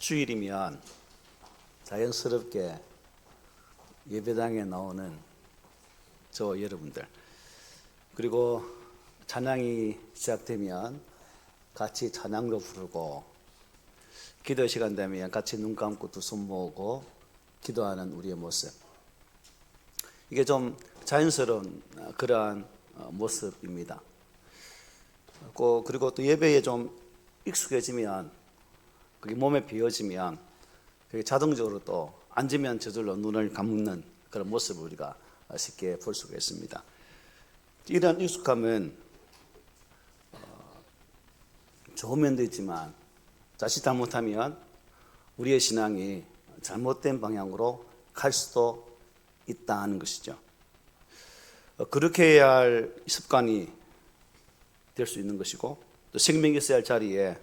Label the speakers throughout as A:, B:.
A: 주일이면 자연스럽게 예배당에 나오는 저 여러분들, 그리고 찬양이 시작되면 같이 찬양도 부르고, 기도 시간 되면 같이 눈 감고 두 손 모으고 기도하는 우리의 모습, 이게 좀 자연스러운 그러한 모습입니다. 그리고 또 예배에 좀 익숙해지면, 그게 몸에 배어지면 그게 자동적으로 또 앉으면 저절로 눈을 감는 그런 모습을 우리가 쉽게 볼 수가 있습니다. 이런 익숙함은 좋은 면도 있지만 자칫 잘못하면 우리의 신앙이 잘못된 방향으로 갈 수도 있다는 것이죠. 그렇게 해야 할 습관이 될 수 있는 것이고, 또 생명이 있어야 할 자리에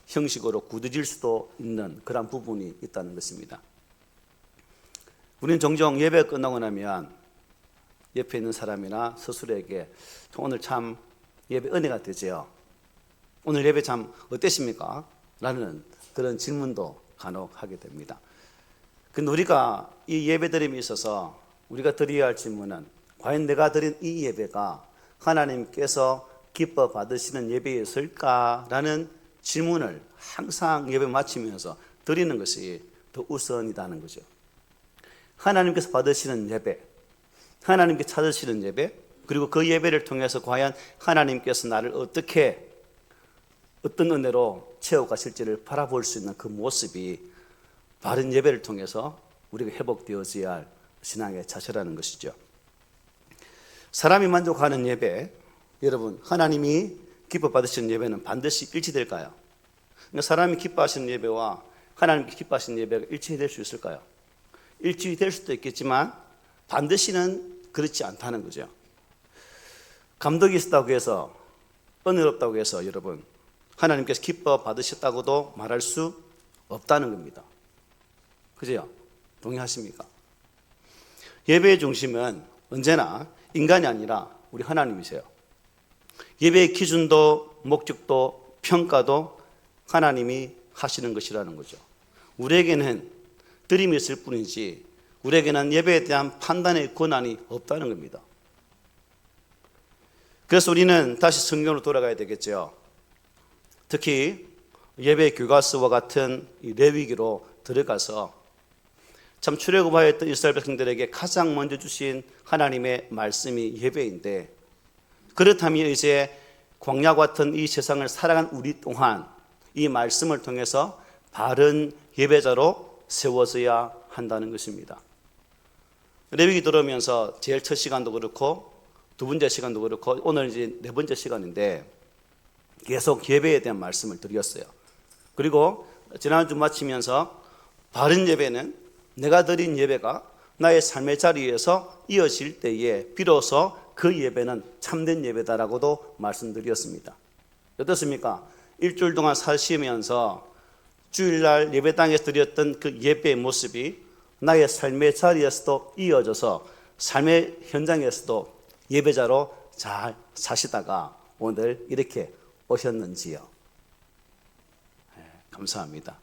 A: 형식으로 굳어질 수도 있는 그런 부분이 있다는 것입니다. 우리는 종종 예배가 끝나고 나면 옆에 있는 사람이나 스스로에게 오늘 참 예배 은혜가 되죠. 오늘 예배 참 어땠습니까? 라는 그런 질문도 간혹 하게 됩니다. 근데 우리가 이 예배 드림에 있어서 우리가 드려야 할 질문은, 과연 내가 드린 이 예배가 하나님께서 기뻐 받으시는 예배였을까라는 질문을 항상 예배 마치면서 드리는 것이 더 우선이라는 거죠. 하나님께서 받으시는 예배, 하나님께 찾으시는 예배, 그리고 그 예배를 통해서 과연 하나님께서 나를 어떤 은혜로 채워가실지를 바라볼 수 있는 그 모습이 바른 예배를 통해서 우리가 회복되어져야 할 신앙의 자세라는 것이죠. 사람이 만족하는 예배, 여러분, 하나님이 기뻐 받으시는 예배는 반드시 일치될까요? 그러니까 사람이 기뻐하시는 예배와 하나님께 기뻐하시는 예배가 일치될 수 있을까요? 일치될 수도 있겠지만 반드시는 그렇지 않다는 거죠. 감동이 있었다고 해서, 은혜롭다고 해서 여러분, 하나님께서 기뻐 받으셨다고도 말할 수 없다는 겁니다. 그죠? 동의하십니까? 예배의 중심은 언제나 인간이 아니라 우리 하나님이세요. 예배의 기준도 목적도 평가도 하나님이 하시는 것이라는 거죠. 우리에게는 드림이 있을 뿐이지 우리에게는 예배에 대한 판단의 권한이 없다는 겁니다. 그래서 우리는 다시 성경으로 돌아가야 되겠죠. 특히 예배 교과서와 같은 이 레위기로 들어가서 참 출애굽하였던 이스라엘 백성들에게 가장 먼저 주신 하나님의 말씀이 예배인데, 그렇다면 이제 광야 같은 이 세상을 살아간 우리 또한 이 말씀을 통해서 바른 예배자로 세워져야 한다는 것입니다. 레위기 들어오면서 제일 첫 시간도 그렇고 두 번째 시간도 그렇고 오늘 이제 네 번째 시간인데 계속 예배에 대한 말씀을 드렸어요. 그리고 지난주 마치면서 바른 예배는 내가 드린 예배가 나의 삶의 자리에서 이어질 때에 비로소 그 예배는 참된 예배다라고도 말씀드렸습니다. 어떻습니까? 일주일 동안 사시면서 주일날 예배당에서 드렸던 그 예배의 모습이 나의 삶의 자리에서도 이어져서 삶의 현장에서도 예배자로 잘 사시다가 오늘 이렇게 오셨는지요? 네, 감사합니다.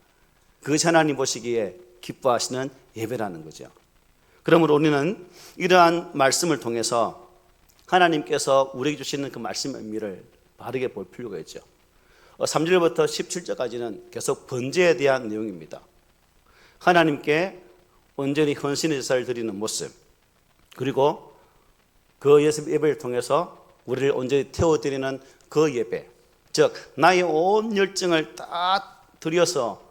A: 그것이 하나님 보시기에 기뻐하시는 예배라는 거죠. 그러므로 우리는 이러한 말씀을 통해서 하나님께서 우리에게 주시는 그 말씀의 의미를 바르게 볼 필요가 있죠. 3절부터 17절까지는 계속 번제에 대한 내용입니다. 하나님께 온전히 헌신의 제사를 드리는 모습, 그리고 그 예배를 통해서 우리를 온전히 태워드리는 그 예배, 즉 나의 온 열정을 다 들여서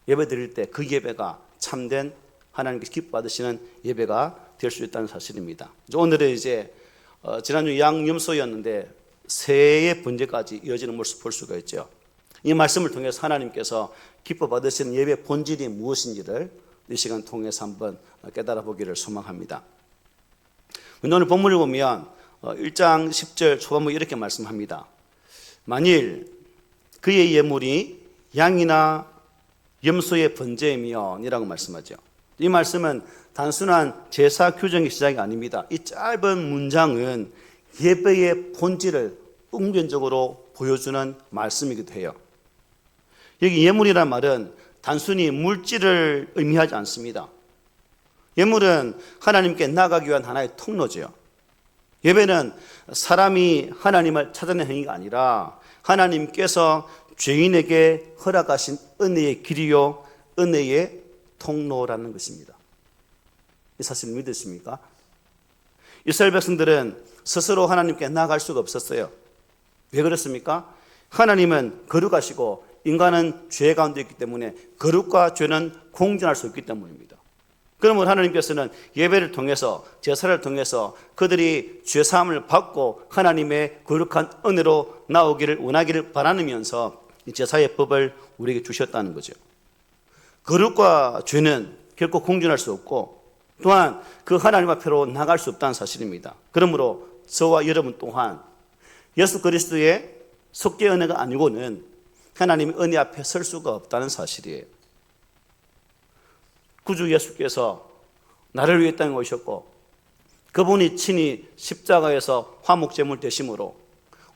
A: 예배 드릴 때 그 예배가 참된 하나님께서 기뻐 받으시는 예배가 될 수 있다는 사실입니다. 오늘은 이제 지난주 양염소였는데 새해의 번제까지 이어지는 모습을 볼 수가 있죠. 이 말씀을 통해서 하나님께서 기뻐 받으시는 예배의 본질이 무엇인지를 이 시간 통해서 한번 깨달아 보기를 소망합니다. 오늘 본문을 보면 1장 10절 초반부에 이렇게 말씀합니다. 만일 그의 예물이 양이나 염소의 번제이면 이라고 말씀하죠. 이 말씀은 단순한 제사 규정의 시작이 아닙니다. 이 짧은 문장은 예배의 본질을 웅변적으로 보여주는 말씀이기도 해요. 여기 예물이란 말은 단순히 물질을 의미하지 않습니다. 예물은 하나님께 나아가기 위한 하나의 통로죠. 예배는 사람이 하나님을 찾아내는 행위가 아니라 하나님께서 죄인에게 허락하신 은혜의 길이요 은혜의 통로라는 것입니다. 이 사실을 믿으십니까? 이스라엘 백성들은 스스로 하나님께 나아갈 수가 없었어요. 왜 그렇습니까? 하나님은 거룩하시고 인간은 죄 가운데 있기 때문에 거룩과 죄는 공존할 수 없기 때문입니다. 그러면 하나님께서는 예배를 통해서, 제사를 통해서 그들이 죄사함을 받고 하나님의 거룩한 은혜로 나오기를 원하기를 바라면서 이 제사의 법을 우리에게 주셨다는 거죠. 거룩과 죄는 결코 공존할 수 없고 또한 그 하나님 앞으로 나갈 수 없다는 사실입니다. 그러므로 저와 여러분 또한 예수 그리스도의 속죄 은혜가 아니고는 하나님의 은혜 앞에 설 수가 없다는 사실이에요. 구주 예수께서 나를 위해 땅에 오셨고 그분이 친히 십자가에서 화목제물 되심으로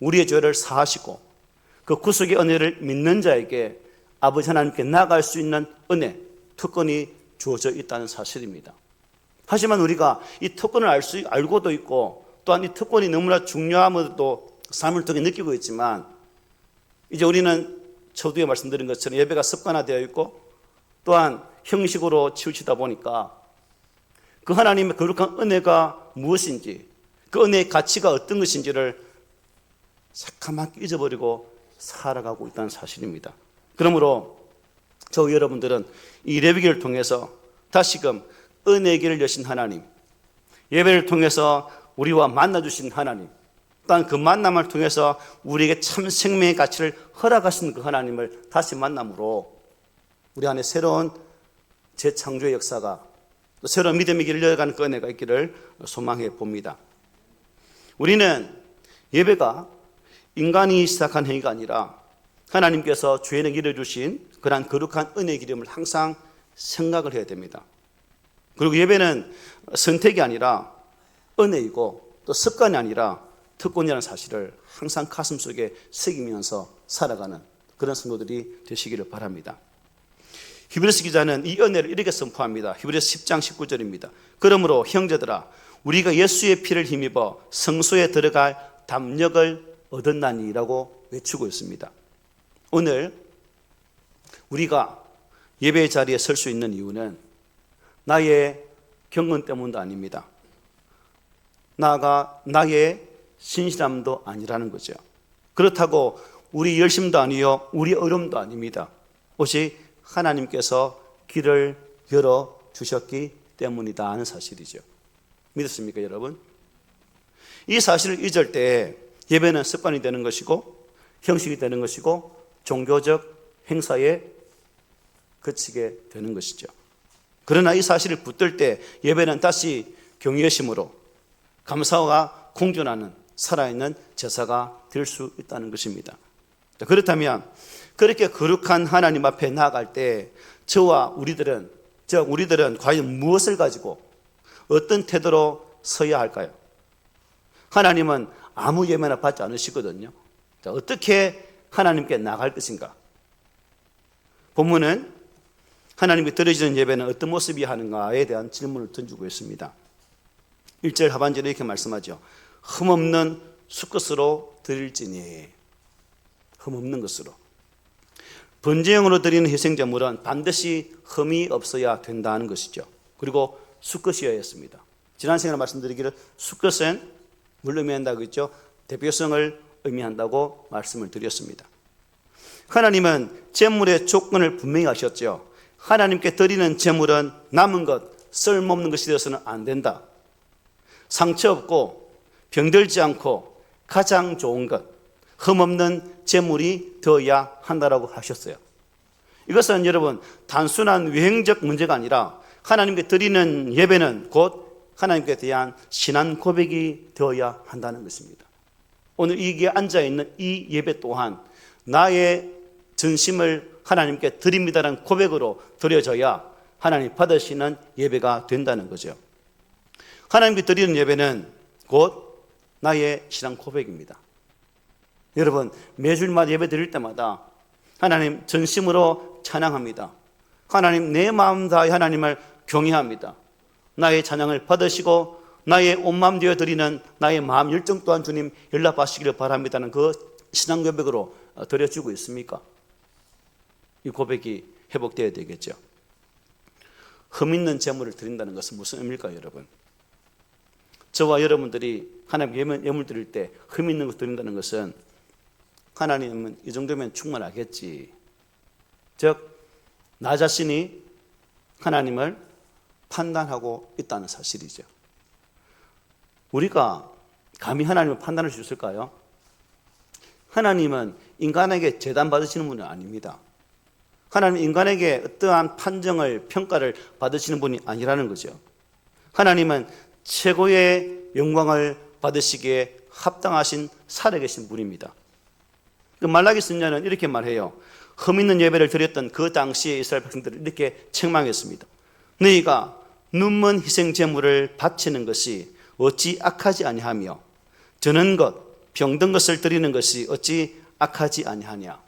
A: 우리의 죄를 사하시고 그 구속의 은혜를 믿는 자에게 아버지 하나님께 나아갈 수 있는 은혜, 특권이 주어져 있다는 사실입니다. 하지만 우리가 이 특권을 알고도 있고 또한 이 특권이 너무나 중요함도 삶을 통해 느끼고 있지만 이제 우리는 저두에 말씀드린 것처럼 예배가 습관화되어 있고 또한 형식으로 치우치다 보니까 그 하나님의 거룩한 은혜가 무엇인지 그 은혜의 가치가 어떤 것인지를 새카맣게 잊어버리고 살아가고 있다는 사실입니다. 그러므로 저 여러분들은 이 레위기를 통해서 다시금 은혜의 길을 여신 하나님, 예배를 통해서 우리와 만나주신 하나님, 또한 그 만남을 통해서 우리에게 참 생명의 가치를 허락하신 그 하나님을 다시 만남으로 우리 안에 새로운 재창조의 역사가 또 새로운 믿음의 길을 열어가는 그 은혜가 있기를 소망해 봅니다. 우리는 예배가 인간이 시작한 행위가 아니라 하나님께서 죄인에게 이뤄주신 그러한 거룩한 은혜의 기름을 항상 생각을 해야 됩니다. 그리고 예배는 선택이 아니라 은혜이고 또 습관이 아니라 특권이라는 사실을 항상 가슴속에 새기면서 살아가는 그런 성도들이 되시기를 바랍니다. 히브리서 기자는 이 은혜를 이렇게 선포합니다. 히브리서 10장 19절입니다. 그러므로 형제들아 우리가 예수의 피를 힘입어 성소에 들어갈 담력을 얻었나니라고 외치고 있습니다. 오늘 우리가 예배의 자리에 설 수 있는 이유는 나의 경건 때문도 아닙니다. 나아가 나의 신실함도 아니라는 거죠. 그렇다고 우리 열심도 아니요 우리 어려움도 아닙니다. 오직 하나님께서 길을 열어주셨기 때문이다 하는 사실이죠. 믿으십니까 여러분? 이 사실을 잊을 때 예배는 습관이 되는 것이고 형식이 되는 것이고 종교적 행사에 그치게 되는 것이죠. 그러나 이 사실을 붙들 때 예배는 다시 경외심으로 감사와 공존하는 살아있는 제사가 될 수 있다는 것입니다. 그렇다면 그렇게 거룩한 하나님 앞에 나아갈 때 저와 우리들은 과연 무엇을 가지고 어떤 태도로 서야 할까요? 하나님은 아무 예배나 받지 않으시거든요. 어떻게 하나님께 나갈 것인가? 본문은 하나님께 드려지는 예배는 어떤 모습이 하는가에 대한 질문을 던지고 있습니다. 1절 하반절에 이렇게 말씀하죠. 흠없는 수것으로 드릴지니, 흠없는 것으로. 번제용으로 드리는 희생제물은 반드시 흠이 없어야 된다는 것이죠. 그리고 수것이어야 했습니다. 지난 시간에 말씀드리기를 수것은 뭘 의미한다고 했죠? 대표성을 의미한다고 말씀을 드렸습니다. 하나님은 제물의 조건을 분명히 하셨죠. 하나님께 드리는 제물은 남은 것, 쓸모없는 것이 되어서는 안 된다. 상처 없고 병들지 않고 가장 좋은 것, 흠없는 제물이 되어야 한다라고 하셨어요. 이것은 여러분 단순한 외형적 문제가 아니라 하나님께 드리는 예배는 곧 하나님께 대한 신앙 고백이 되어야 한다는 것입니다. 오늘 여기에 앉아있는 이 예배 또한 나의 전심을 하나님께 드립니다라는 고백으로 드려져야 하나님 받으시는 예배가 된다는 거죠. 하나님께 드리는 예배는 곧 나의 신앙 고백입니다. 여러분 매주일마다 예배 드릴 때마다 하나님 전심으로 찬양합니다. 하나님 내 마음 다해 하나님을 경외합니다. 나의 찬양을 받으시고 나의 온 마음 되어 드리는 나의 마음 열정 또한 주님 연락하시기를 바랍니다는 그 신앙 고백으로 드려주고 있습니까? 이 고백이 회복되어야 되겠죠. 흠 있는 제물을 드린다는 것은 무슨 의미일까요, 여러분? 저와 여러분들이 하나님 예물 드릴 때 흠 있는 것 드린다는 것은 하나님은 이 정도면 충분하겠지. 즉, 나 자신이 하나님을 판단하고 있다는 사실이죠. 우리가 감히 하나님을 판단할 수 있을까요? 하나님은 인간에게 재단 받으시는 분은 아닙니다. 하나님은 인간에게 어떠한 판정을, 평가를 받으시는 분이 아니라는 거죠. 하나님은 최고의 영광을 받으시기에 합당하신 살아계신 분입니다. 말라기 선지자는 이렇게 말해요. 흠 있는 예배를 드렸던 그 당시의 이스라엘 백성들을 이렇게 책망했습니다. 너희가 눈먼 희생 제물을 바치는 것이 어찌 악하지 아니하며 저는 것, 병든 것을 드리는 것이 어찌 악하지 아니하냐.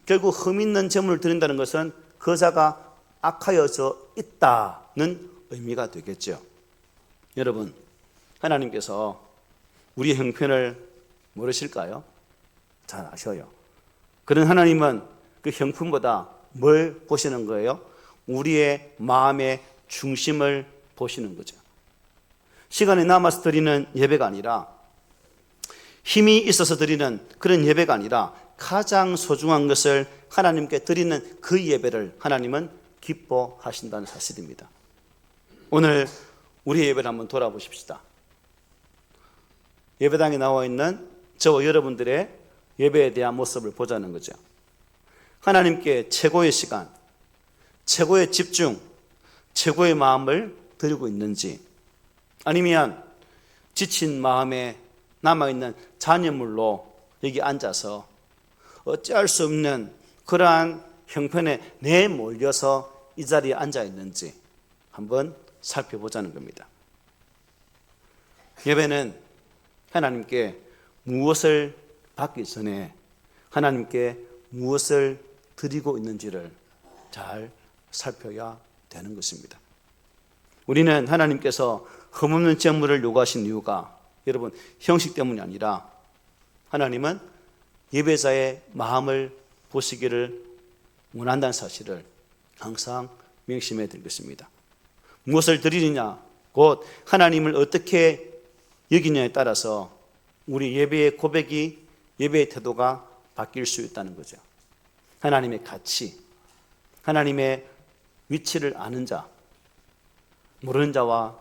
A: 결국 흠 있는 제물을 드린다는 것은 그 자가 악하여져 있다는 의미가 되겠죠. 여러분, 하나님께서 우리의 형편을 모르실까요? 잘 아셔요. 그런 하나님은 그 형편보다 뭘 보시는 거예요? 우리의 마음의 중심을 보시는 거죠. 시간이 남아서 드리는 예배가 아니라, 힘이 있어서 드리는 그런 예배가 아니라 가장 소중한 것을 하나님께 드리는 그 예배를 하나님은 기뻐하신다는 사실입니다. 오늘 우리의 예배를 한번 돌아보십시다. 예배당에 나와 있는 저와 여러분들의 예배에 대한 모습을 보자는 거죠. 하나님께 최고의 시간, 최고의 집중, 최고의 마음을 드리고 있는지, 아니면 지친 마음에 남아있는 잔여물로 여기 앉아서 어찌할 수 없는 그러한 형편에 내몰려서 이 자리에 앉아 있는지 한번 살펴보자는 겁니다. 예배는 하나님께 무엇을 받기 전에 하나님께 무엇을 드리고 있는지를 잘 살펴야 되는 것입니다. 우리는 하나님께서 흠없는 제물을 요구하신 이유가 여러분 형식 때문이 아니라 하나님은 예배자의 마음을 보시기를 원한다는 사실을 항상 명심해 드리겠습니다. 무엇을 드리느냐, 곧 하나님을 어떻게 여기냐에 따라서 우리 예배의 고백이, 예배의 태도가 바뀔 수 있다는 거죠. 하나님의 가치, 하나님의 위치를 아는 자, 모르는 자와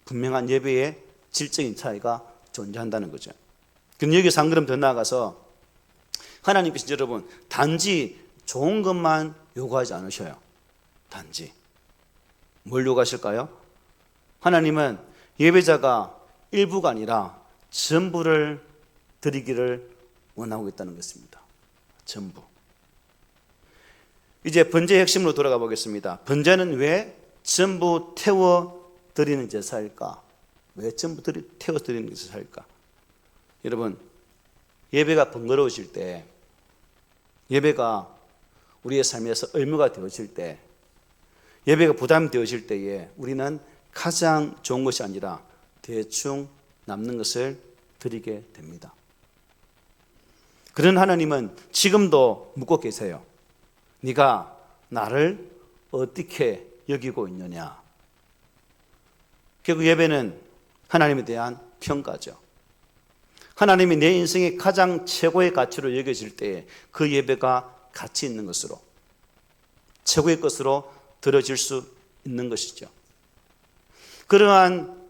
A: 분명한 예배의 질적인 차이가 존재한다는 거죠. 그럼 여기서 한 걸음 더 나아가서 하나님께서 여러분 단지 좋은 것만 요구하지 않으셔요. 단지 뭘 요구하실까요? 하나님은 예배자가 일부가 아니라 전부를 드리기를 원하고 있다는 것입니다. 전부. 이제 번제의 핵심으로 돌아가 보겠습니다. 번제는 왜 전부 태워 드리는 제사일까? 왜 전부 태워 드리는 제사일까? 여러분, 예배가 번거로우실 때, 예배가 우리의 삶에서 의무가 되어질 때, 예배가 부담되어질 때에 우리는 가장 좋은 것이 아니라 대충 남는 것을 드리게 됩니다. 그런 하나님은 지금도 묻고 계세요. 네가 나를 어떻게 여기고 있느냐. 결국 예배는 하나님에 대한 평가죠. 하나님이 내 인생의 가장 최고의 가치로 여겨질 때 그 예배가 가치 있는 것으로, 최고의 것으로 드려질 수 있는 것이죠. 그러한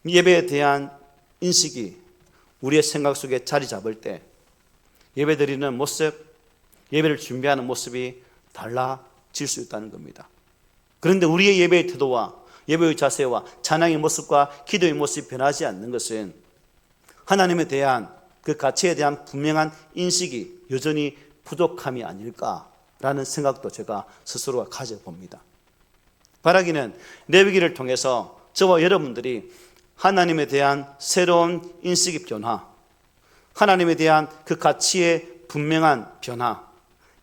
A: 예배에 대한 인식이 우리의 생각 속에 자리 잡을 때 예배 드리는 모습, 예배를 준비하는 모습이 달라질 수 있다는 겁니다. 그런데 우리의 예배의 태도와 예배의 자세와 찬양의 모습과 기도의 모습이 변하지 않는 것은 하나님에 대한 그 가치에 대한 분명한 인식이 여전히 부족함이 아닐까라는 생각도 제가 스스로가 가져봅니다. 바라기는 레위기를 통해서 저와 여러분들이 하나님에 대한 새로운 인식의 변화, 하나님에 대한 그 가치의 분명한 변화,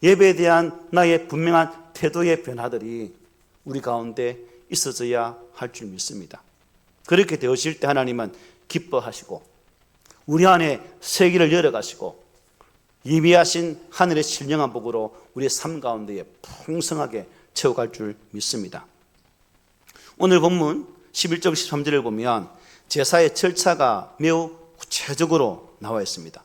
A: 예배에 대한 나의 분명한 태도의 변화들이 우리 가운데 있어져야 할 줄 믿습니다. 그렇게 되어질 때 하나님은 기뻐하시고 우리 안에 세계를 열어가시고 예비하신 하늘의 신령한 복으로 우리의 삶 가운데에 풍성하게 채워갈 줄 믿습니다. 오늘 본문 11절 13절을 보면 제사의 절차가 매우 구체적으로 나와 있습니다.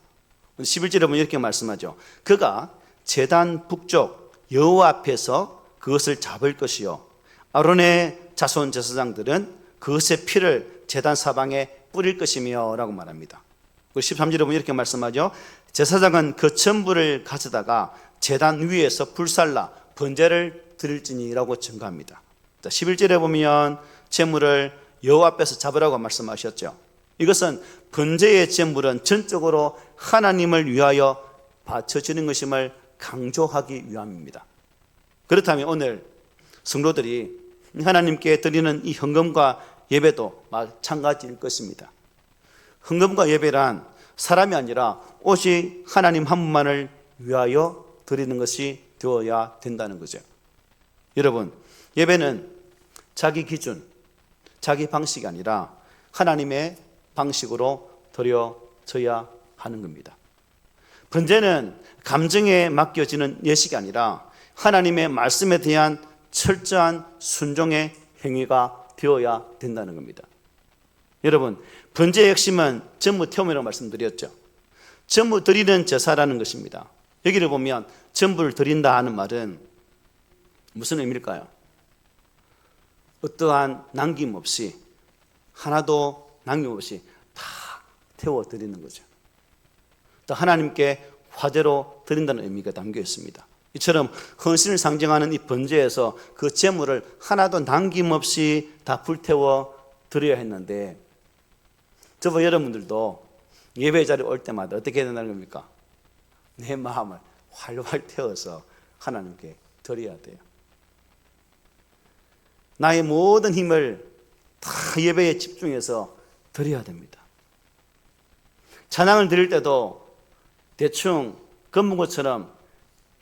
A: 11절에 보면 이렇게 말씀하죠. 그가 제단 북쪽 여호와 앞에서 그것을 잡을 것이요 아론의 자손 제사장들은 그것의 피를 제단 사방에 뿌릴 것이며 라고 말합니다. 13절에 보면 이렇게 말씀하죠. 제사장은 그 전부를 가져다가 제단 위에서 불살라 번제를 드릴지니 라고 증거합니다. 11절에 보면 제물을 여호와 앞에서 잡으라고 말씀하셨죠. 이것은 번제의 제물은 전적으로 하나님을 위하여 바쳐지는 것임을 강조하기 위함입니다. 그렇다면 오늘 성도들이 하나님께 드리는 이 헌금과 예배도 마찬가지일 것입니다. 헌금과 예배란 사람이 아니라 오직 하나님 한 분만을 위하여 드리는 것이 되어야 된다는 거죠. 여러분, 예배는 자기 기준, 자기 방식이 아니라 하나님의 방식으로 드려져야 하는 겁니다. 번제는 감정에 맡겨지는 예식이 아니라 하나님의 말씀에 대한 철저한 순종의 행위가 되어야 된다는 겁니다. 여러분, 번제의 핵심은 전부 태움이라고 말씀드렸죠. 전부 드리는 제사라는 것입니다. 여기를 보면 전부를 드린다 하는 말은 무슨 의미일까요? 어떠한 남김없이, 하나도 남김없이 다 태워드리는 거죠. 또 하나님께 화제로 드린다는 의미가 담겨 있습니다. 이처럼 헌신을 상징하는 이 번제에서 그 제물을 하나도 남김없이 다 불태워 드려야 했는데, 저와 여러분들도 예배 자리에 올 때마다 어떻게 해야 된다는 겁니까? 내 마음을 활활 태워서 하나님께 드려야 돼요. 나의 모든 힘을 다 예배에 집중해서 드려야 됩니다. 찬양을 드릴 때도 대충 겉문 것처럼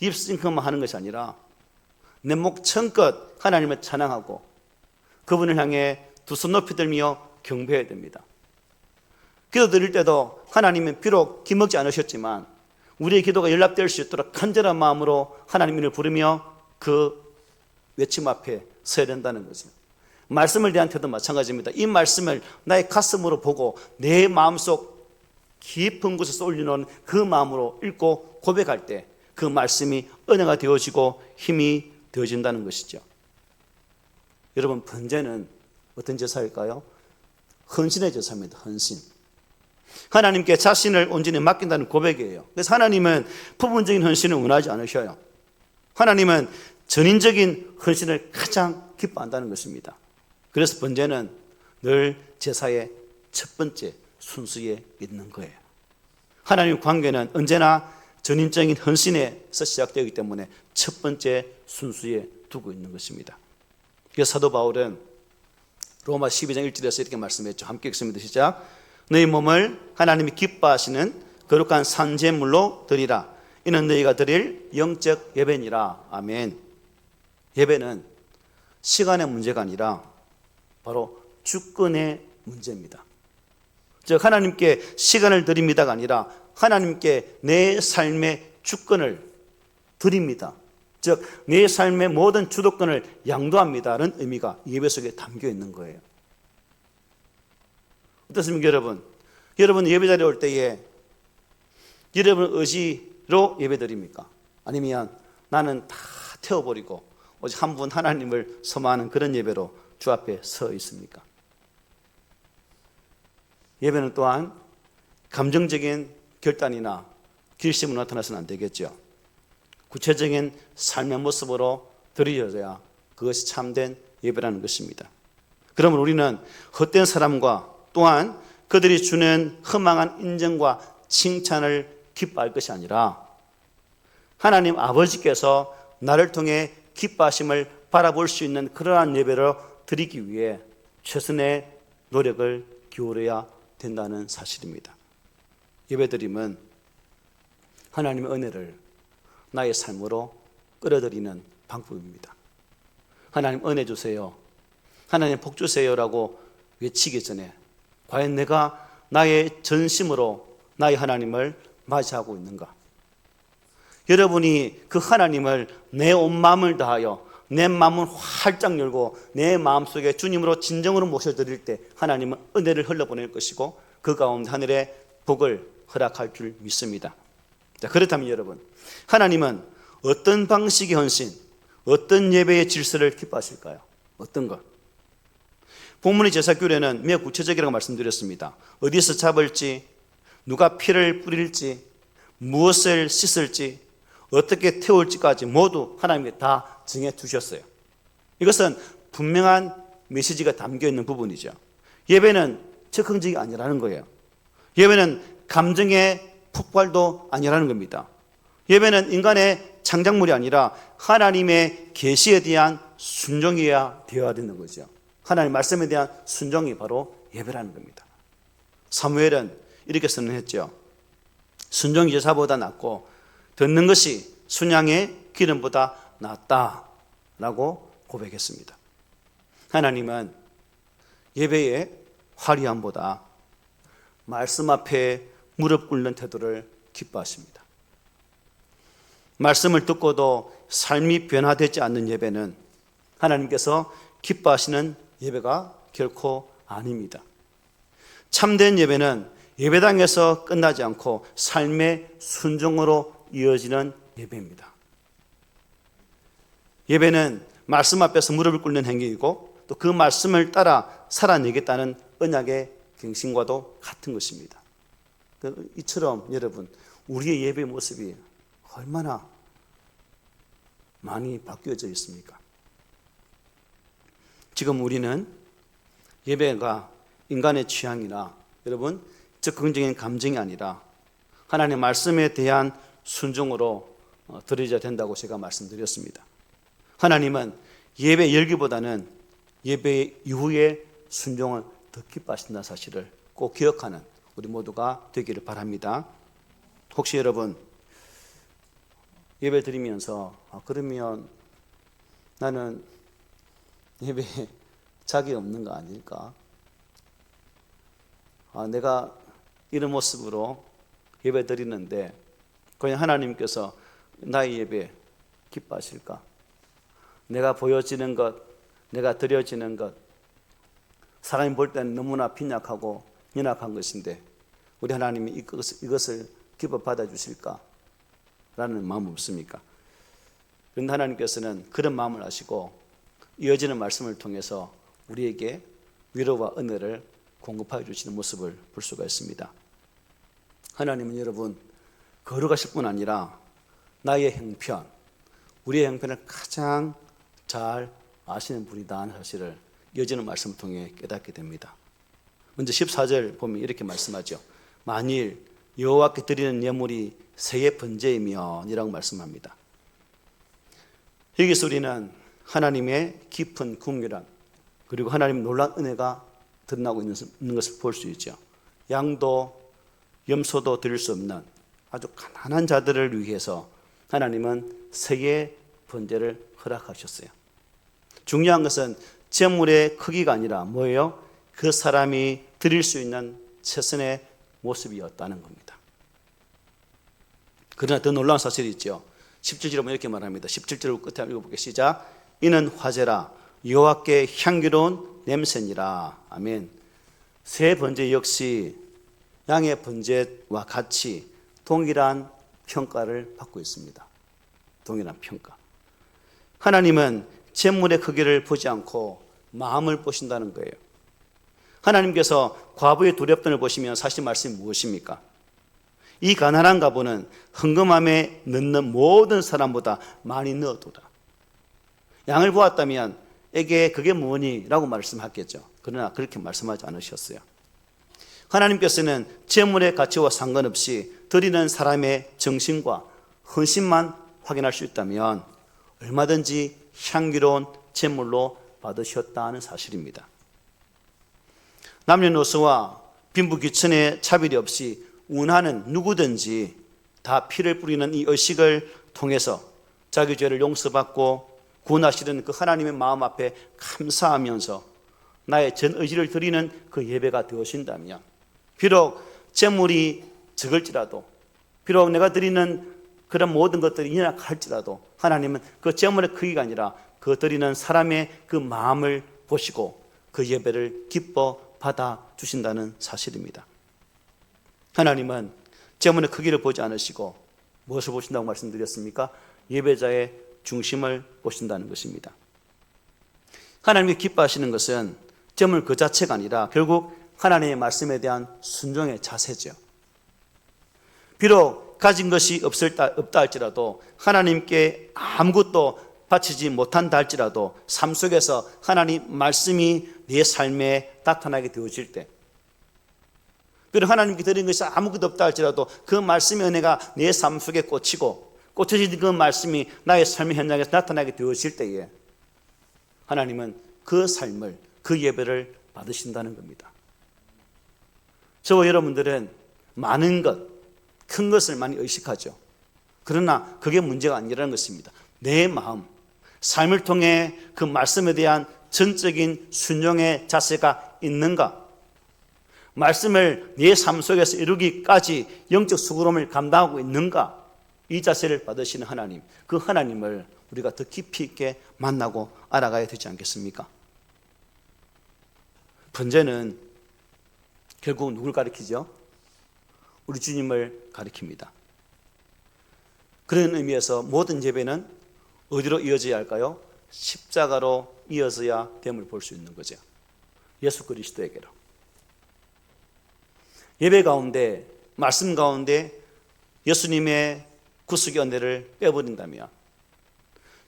A: 립싱크만 하는 것이 아니라 내 목청껏 하나님을 찬양하고 그분을 향해 두 손 높이 들며 경배해야 됩니다. 기도 드릴 때도 하나님은 비록 기먹지 않으셨지만 우리의 기도가 연락될 수 있도록 간절한 마음으로 하나님을 부르며 그 외침 앞에 서야 된다는 거죠. 말씀을 대한 태도 마찬가지입니다. 이 말씀을 나의 가슴으로 보고 내 마음속 깊은 곳에서 올려놓은 그 마음으로 읽고 고백할 때 그 말씀이 은혜가 되어지고 힘이 되어진다는 것이죠. 여러분, 번제는 어떤 제사일까요? 헌신의 제사입니다. 헌신. 하나님께 자신을 온전히 맡긴다는 고백이에요. 그래서 하나님은 부분적인 헌신을 원하지 않으셔요. 하나님은 전인적인 헌신을 가장 기뻐한다는 것입니다. 그래서 번제는 늘 제사의 첫 번째 순수에 있는 거예요. 하나님의 관계는 언제나 전인적인 헌신에서 시작되기 때문에 첫 번째 순수에 두고 있는 것입니다. 그래서 사도 바울은 로마 12장 1절에서 이렇게 말씀했죠. 함께 읽습니다. 시작. 너희 몸을 하나님이 기뻐하시는 거룩한 산제물로 드리라. 이는 너희가 드릴 영적 예배니라. 아멘. 예배는 시간의 문제가 아니라 바로 주권의 문제입니다. 즉 하나님께 시간을 드립니다가 아니라 하나님께 내 삶의 주권을 드립니다. 즉 내 삶의 모든 주도권을 양도합니다라는 의미가 예배 속에 담겨 있는 거예요. 어떻습니까 여러분? 여러분 예배 자리에 올 때에 여러분 의지로 예배 드립니까? 아니면 나는 다 태워버리고 오직 한 분 하나님을 섬하는 그런 예배로 주 앞에 서 있습니까? 예배는 또한 감정적인 결단이나 결심으로 나타나서는 안 되겠죠. 구체적인 삶의 모습으로 드려져야 그것이 참된 예배라는 것입니다. 그러면 우리는 헛된 사람과 또한 그들이 주는 허망한 인정과 칭찬을 기뻐할 것이 아니라 하나님 아버지께서 나를 통해 기뻐하심을 바라볼 수 있는 그러한 예배를 드리기 위해 최선의 노력을 기울여야 된다는 사실입니다. 예배드림은 하나님의 은혜를 나의 삶으로 끌어들이는 방법입니다. 하나님 은혜 주세요, 하나님 복 주세요라고 외치기 전에 과연 내가 나의 전심으로 나의 하나님을 맞이하고 있는가? 여러분이 그 하나님을 내 온 마음을 다하여 내 마음을 활짝 열고 내 마음속에 주님으로 진정으로 모셔드릴 때 하나님은 은혜를 흘려보낼 것이고 그 가운데 하늘의 복을 허락할 줄 믿습니다. 자, 그렇다면 여러분, 하나님은 어떤 방식의 헌신, 어떤 예배의 질서를 기뻐하실까요? 어떤 것? 본문의 제사규례는 매우 구체적이라고 말씀드렸습니다. 어디서 잡을지, 누가 피를 뿌릴지, 무엇을 씻을지, 어떻게 태울지까지 모두 하나님께 다 정해 두셨어요. 이것은 분명한 메시지가 담겨 있는 부분이죠. 예배는 즉흥적이 아니라는 거예요. 예배는 감정의 폭발도 아니라는 겁니다. 예배는 인간의 창작물이 아니라 하나님의 계시에 대한 순종이어야 되어야 되는 거죠. 하나님 말씀에 대한 순종이 바로 예배라는 겁니다. 사무엘은 이렇게 선언했죠. 순종이 제사보다 낫고 듣는 것이 순양의 기름보다 낫다라고 고백했습니다. 하나님은 예배의 화려함보다 말씀 앞에 무릎 꿇는 태도를 기뻐하십니다. 말씀을 듣고도 삶이 변화되지 않는 예배는 하나님께서 기뻐하시는 예배가 결코 아닙니다. 참된 예배는 예배당에서 끝나지 않고 삶의 순종으로 이어지는 예배입니다. 예배는 말씀 앞에서 무릎을 꿇는 행위이고 또 그 말씀을 따라 살아내겠다는 언약의 갱신과도 같은 것입니다. 이처럼 여러분, 우리의 예배 모습이 얼마나 많이 바뀌어져 있습니까? 지금 우리는 예배가 인간의 취향이나 여러분 적극적인 감정이 아니라 하나님의 말씀에 대한 순종으로 드려야 된다고 제가 말씀드렸습니다. 하나님은 예배 열기보다는 예배 이후에 순종을 더 기뻐하신다는 사실을 꼭 기억하는 우리 모두가 되기를 바랍니다. 혹시 여러분 예배 드리면서 그러면 나는 예배에 자격이 없는 거 아닐까? 내가 이런 모습으로 예배 드리는데 그냥 하나님께서 나의 예배 기뻐하실까? 내가 보여지는 것, 내가 드려지는 것, 사람이 볼 때는 너무나 빈약하고 연약한 것인데 우리 하나님이 이것을 기뻐 받아주실까? 라는 마음 없습니까? 그런데 하나님께서는 그런 마음을 아시고 이어지는 말씀을 통해서 우리에게 위로와 은혜를 공급하여 주시는 모습을 볼 수가 있습니다. 하나님은 여러분 거룩하실 뿐 아니라 나의 형편, 우리의 형편을 가장 잘 아시는 분이다 하는 사실을 이어지는 말씀을 통해 깨닫게 됩니다. 먼저 14절 보면 이렇게 말씀하죠. 만일 여호와께 드리는 예물이 새의 번제이면 이라고 말씀합니다. 여기서 우리는 하나님의 깊은 긍휼함 그리고 하나님의 놀라운 은혜가 드러나고 있는 것을 볼 수 있죠. 양도 염소도 드릴 수 없는 아주 가난한 자들을 위해서 하나님은 새의 번제를 허락하셨어요. 중요한 것은 제물의 크기가 아니라 뭐예요? 그 사람이 드릴 수 있는 최선의 모습이었다는 겁니다. 그러나 더 놀라운 사실이 있죠. 17절에 보면 이렇게 말합니다. 17절 끝에 읽어볼게요. 시작. 이는 화제라 여호와께 향기로운 냄새니라. 아멘. 새 번제 역시 양의 번제와 같이 동일한 평가를 받고 있습니다. 동일한 평가. 하나님은 제물의 크기를 보지 않고 마음을 보신다는 거예요. 하나님께서 과부의 두렵던을 보시면 사실 말씀이 무엇입니까? 이 가난한 과부는 헌금함에 넣는 모든 사람보다 많이 넣어두라. 양을 보았다면 에게 그게 뭐니? 라고 말씀하겠죠. 그러나 그렇게 말씀하지 않으셨어요. 하나님께서는 제물의 가치와 상관없이 드리는 사람의 정신과 헌신만 확인할 수 있다면 얼마든지 향기로운 제물로 받으셨다는 사실입니다. 남녀노소와 빈부귀천의 차별이 없이 운하는 누구든지 다 피를 뿌리는 이 의식을 통해서 자기 죄를 용서받고 구원하시는 그 하나님의 마음 앞에 감사하면서 나의 전 의지를 드리는 그 예배가 되어진다면, 비록 재물이 적을지라도, 비록 내가 드리는 그런 모든 것들이 연약할지라도 하나님은 그 재물의 크기가 아니라 그 드리는 사람의 그 마음을 보시고 그 예배를 기뻐 받아 주신다는 사실입니다. 하나님은 재물의 크기를 보지 않으시고 무엇을 보신다고 말씀드렸습니까? 예배자의 중심을 보신다는 것입니다. 하나님이 기뻐하시는 것은 재물 그 자체가 아니라 결국 하나님의 말씀에 대한 순종의 자세죠. 비록 가진 것이 없다 할지라도, 하나님께 아무것도 바치지 못한다 할지라도, 삶 속에서 하나님 말씀이 내 삶에 나타나게 되어질 때, 비록 하나님께 드린 것이 아무것도 없다 할지라도 그 말씀의 은혜가 내 삶 속에 꽂혀진 그 말씀이 나의 삶의 현장에서 나타나게 되어질 때에 하나님은 그 삶을, 그 예배를 받으신다는 겁니다. 저와 여러분들은 많은 것, 큰 것을 많이 의식하죠. 그러나 그게 문제가 아니라는 것입니다. 내 마음, 삶을 통해 그 말씀에 대한 전적인 순종의 자세가 있는가? 말씀을 내 삶 속에서 이루기까지 영적 수고로움을 감당하고 있는가? 이 자세를 받으시는 하나님, 그 하나님을 우리가 더 깊이 있게 만나고 알아가야 되지 않겠습니까? 번제는 결국 누굴 가리키죠? 우리 주님을 가리킵니다. 그런 의미에서 모든 예배는 어디로 이어져야 할까요? 십자가로 이어져야 됨을 볼 수 있는 거죠. 예수 그리스도에게로. 예배 가운데, 말씀 가운데 예수님의 구속의 은혜를 빼버린다면,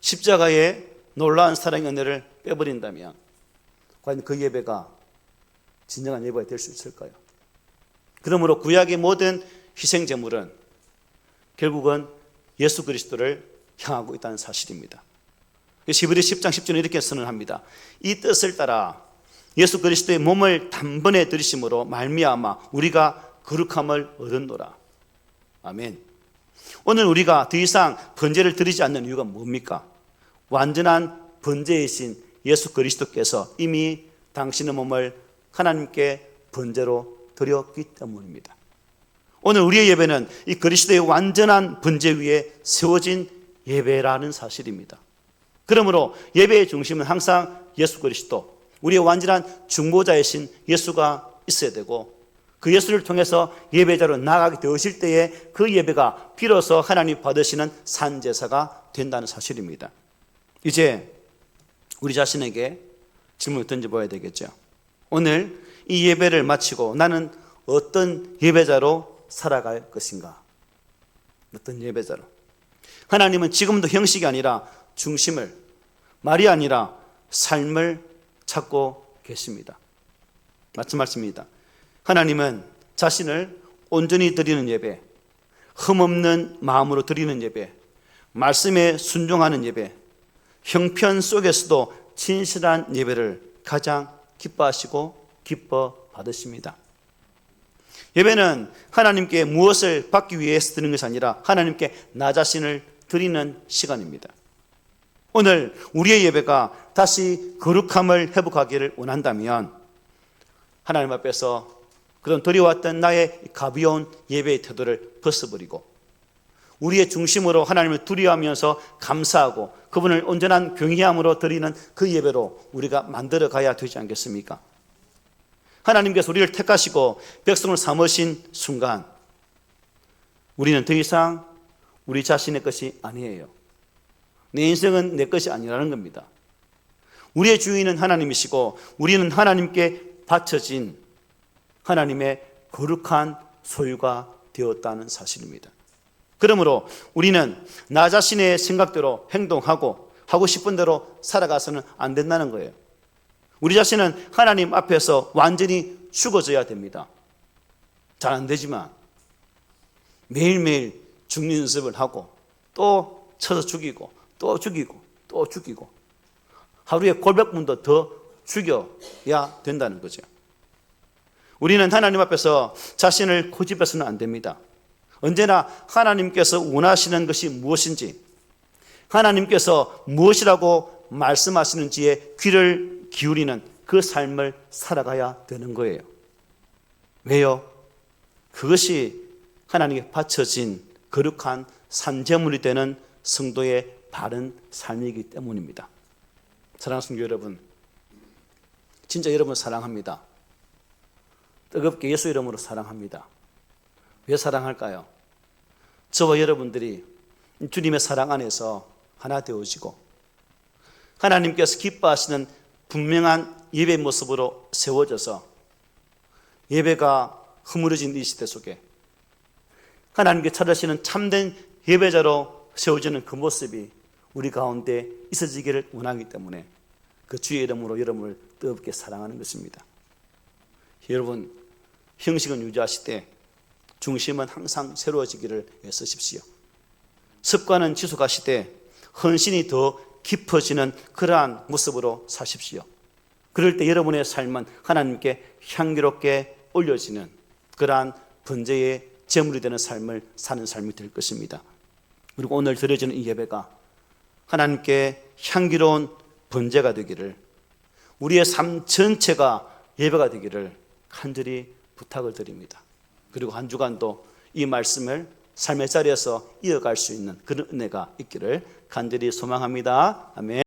A: 십자가의 놀라운 사랑의 은혜를 빼버린다면 과연 그 예배가 진정한 예배가 될 수 있을까요? 그러므로 구약의 모든 희생제물은 결국은 예수 그리스도를 향하고 있다는 사실입니다. 히브리 10장 10절에 이렇게 선언합니다. 이 뜻을 따라 예수 그리스도의 몸을 단번에 들이심으로 말미암아 우리가 거룩함을 얻었노라. 아멘. 오늘 우리가 더 이상 번제를 드리지 않는 이유가 뭡니까? 완전한 번제이신 예수 그리스도께서 이미 당신의 몸을 하나님께 번제로 드렸기 때문입니다. 오늘 우리의 예배는 이 그리스도의 완전한 번제 위에 세워진 예배라는 사실입니다. 그러므로 예배의 중심은 항상 예수 그리스도, 우리의 완전한 중보자이신 예수가 있어야 되고, 그 예수를 통해서 예배자로 나아가게 되어질 때에 그 예배가 비로소 하나님 받으시는 산제사가 된다는 사실입니다. 이제 우리 자신에게 질문을 던져봐야 되겠죠. 오늘 이 예배를 마치고 나는 어떤 예배자로 살아갈 것인가? 어떤 예배자로? 하나님은 지금도 형식이 아니라 중심을, 말이 아니라 삶을 찾고 계십니다. 맞는 말씀입니다. 하나님은 자신을 온전히 드리는 예배, 흠없는 마음으로 드리는 예배, 말씀에 순종하는 예배, 형편 속에서도 진실한 예배를 가장 기뻐하시고 기뻐 받으십니다. 예배는 하나님께 무엇을 받기 위해서 드리는 것이 아니라 하나님께 나 자신을 드리는 시간입니다. 오늘 우리의 예배가 다시 거룩함을 회복하기를 원한다면 하나님 앞에서 그런 드려왔던 나의 가벼운 예배의 태도를 벗어버리고 우리의 중심으로 하나님을 두려워하면서 감사하고 그분을 온전한 경외함으로 드리는 그 예배로 우리가 만들어 가야 되지 않겠습니까? 하나님께서 우리를 택하시고 백성을 삼으신 순간 우리는 더 이상 우리 자신의 것이 아니에요. 내 인생은 내 것이 아니라는 겁니다. 우리의 주인은 하나님이시고 우리는 하나님께 바쳐진 하나님의 거룩한 소유가 되었다는 사실입니다. 그러므로 우리는 나 자신의 생각대로 행동하고 하고 싶은 대로 살아가서는 안 된다는 거예요. 우리 자신은 하나님 앞에서 완전히 죽어져야 됩니다. 잘 안 되지만 매일매일 죽는 연습을 하고 또 쳐서 죽이고 또 죽이고 또 죽이고 하루에 골백 번도 더 죽여야 된다는 거죠. 우리는 하나님 앞에서 자신을 고집해서는 안 됩니다. 언제나 하나님께서 원하시는 것이 무엇인지, 하나님께서 무엇이라고 말씀하시는지에 귀를 기울이는 그 삶을 살아가야 되는 거예요. 왜요? 그것이 하나님께 바쳐진 거룩한 산제물이 되는 성도의 바른 삶이기 때문입니다. 사랑하는 성도 여러분, 진짜 여러분 사랑합니다. 뜨겁게 예수 이름으로 사랑합니다. 왜 사랑할까요? 저와 여러분들이 주님의 사랑 안에서 하나 되어지고 하나님께서 기뻐하시는 분명한 예배 모습으로 세워져서 예배가 허물어진 이 시대 속에 하나님께 찾으시는 참된 예배자로 세워지는 그 모습이 우리 가운데 있어지기를 원하기 때문에 그 주의 이름으로 여러분을 뜨겁게 사랑하는 것입니다. 여러분, 형식은 유지하시되 중심은 항상 새로워지기를 애쓰십시오. 습관은 지속하시되 헌신이 더 깊어지는 그러한 모습으로 사십시오. 그럴 때 여러분의 삶은 하나님께 향기롭게 올려지는 그러한 번제의 제물이 되는 삶을 사는 삶이 될 것입니다. 그리고 오늘 드려지는 이 예배가 하나님께 향기로운 번제가 되기를, 우리의 삶 전체가 예배가 되기를 간절히 부탁을 드립니다. 그리고 한 주간도 이 말씀을 삶의 자리에서 이어갈 수 있는 그런 은혜가 있기를 간절히 소망합니다. 아멘.